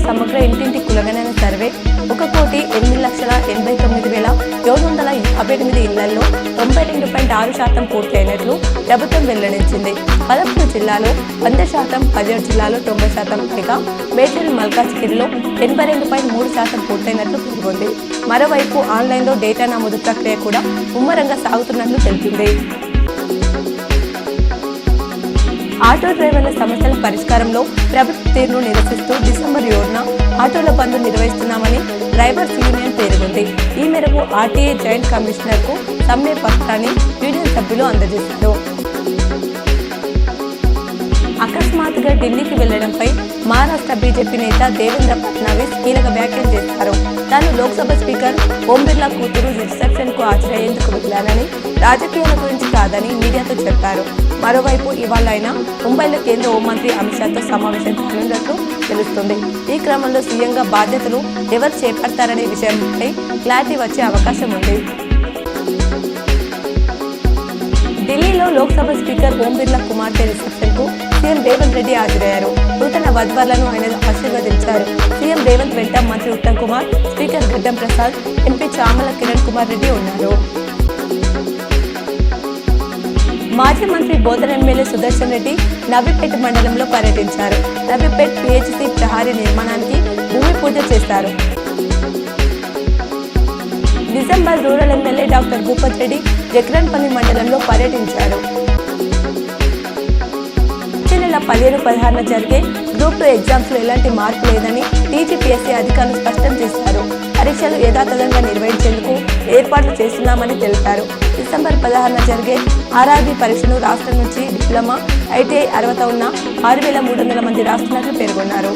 సమగ్ర ఇంటింటి కులగణన సర్వే 1,08,89,758 ఇళ్లలో 92.6% పూర్తి అయినట్లు ప్రభుత్వం వెల్లడించింది. 13 జిల్లాలో 100%, 17 జిల్లాలో 90% పైగా, మేడ్చల్ మల్కాజ్గిరిలో 82.3% పూర్తయినట్లు పేర్కొంది. మరోవైపు ఆన్లైన్లో డేటా నమోదు ప్రక్రియ కూడా ముమ్మరంగా సాగుతున్నట్లు తెలిపింది. ఆటో డ్రైవర్ల సమస్యల పరిష్కారంలో ప్రభుత్వ తీరును నిరసిస్తూ డిసెంబర్ 7న ఆటోల బంద్ నిర్వహిస్తున్నామని డ్రైవర్స్ యూనియన్ పేర్కొంది. ఈ మేరకు ఆర్టీఏ జాయింట్ కమిషనర్కు సమ్మె పత్రాన్ని యూనియన్ సభ్యులు అందజేశారు. అకస్మాత్తుగా ఢిల్లీకి వెళ్లడంపై మహారాష్ట్ర బీజేపీ నేత దేవేంద్ర ఫడ్నవీస్ కీలక వ్యాఖ్యలు చేశారు. తాను లోక్సభ స్పీకర్ ఓం బిర్లా కూతురు రిసెప్షన్ కు హాజరయ్యేందుకు వెళ్లానని, రాజకీయాల గురించి కాదని మీడియాతో చెప్పారు. మరోవైపు ఇవాళ ఆయన ముంబైలో కేంద్ర హోంమంత్రి అమిత్ షాతో సమావేశం కానున్నట్లు తెలుస్తుంది. ఈ క్రమంలో సీఎంగా బాధ్యతలు ఎవరు చేపడతారనే విషయంపై క్లారిటీ వచ్చే అవకాశం ఉంది. ఢిల్లీలో లోక్సభ స్పీకర్ ఓం బిర్లా కుమార్తె రిసెప్షన్ కు సీఎం రేవంత్ రెడ్డి హాజరయ్యారు. నూతన వధువరులను ఆయన ఆశీర్వదించారు. సీఎం రేవంత్ వెంట మంత్రి ఉత్తమ్ కుమార్, స్పీకర్ గడ్డం ప్రసాద్, ఎంపీ చామల కిరణ్ కుమార్ రెడ్డి ఉన్నారు. మాజీ మంత్రి బోధన ఎమ్మెల్యే సుదర్శన్ రెడ్డి నవీపేట మండలంలో పర్యటించారు. నవీపేట్ పిహెచ్సి ప్రహారీ నిర్మాణానికి భూమి పూజ చేశారు. December rural MLA doctor Bhupath Reddy Jakranpally మండలంలో పర్యటించారు. వచ్చే నెల 15-16న జరిగే గ్రూప్ 2 ఎగ్జామ్స్ లో ఎలాంటి మార్పు లేదని టీజీపీఎస్సీ అధికారులు స్పష్టం చేశారు. పరీక్షలు యథాతథంగా నిర్వహించేందుకు ఏర్పాట్లు చేస్తున్నామని తెలిపారు. డిసెంబర్ 16న జరిగే ఆర్ఆర్బీ పరీక్షను రాష్ట్రం నుంచి డిప్లొమా, ఐటీఐ అర్హత ఉన్న 6,300 మంది రాస్తున్నట్లు పేర్కొన్నారు.